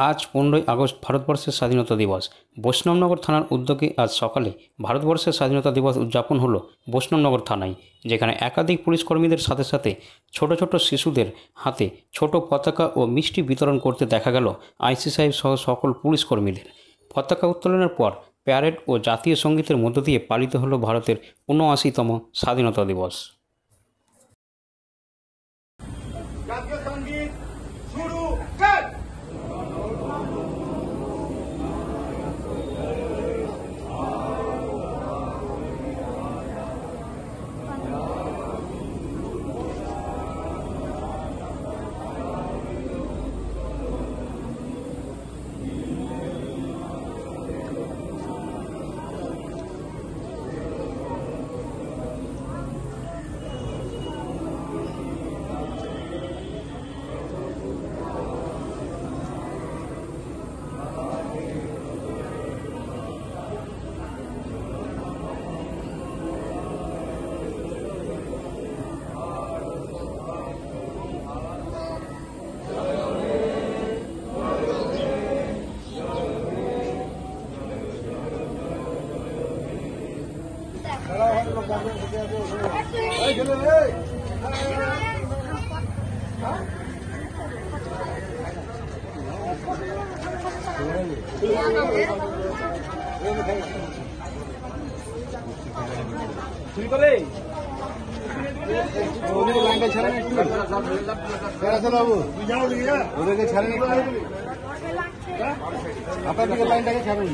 আজ 15ই আগস্ট ভারতবর্ষের স্বাধীনতা দিবস। বৈষ্ণবনগর থানার উদ্যোগে আজ সকালে ভারতবর্ষের স্বাধীনতা দিবস উদযাপন হলো বৈষ্ণবনগর থানায়, যেখানে একাধিক পুলিশ কর্মীদের সাথে সাথে ছোট ছোট শিশুদের হাতে ছোট পতাকা ও মিষ্টি বিতরণ করতে দেখা গেল আইসি সাহেব সহ সকল পুলিশ কর্মীদের। পতাকা উত্তোলনের পর প্যারেড ও জাতীয় সঙ্গীতের মধ্য দিয়ে পালিত হলো ভারতের ৭৯তম স্বাধীনতা দিবস। জাতীয় সঙ্গীত শুরু কর। ওদেরকে ছাড়েন, আপনার দিকে লাইনটাকে ছাড়ুন।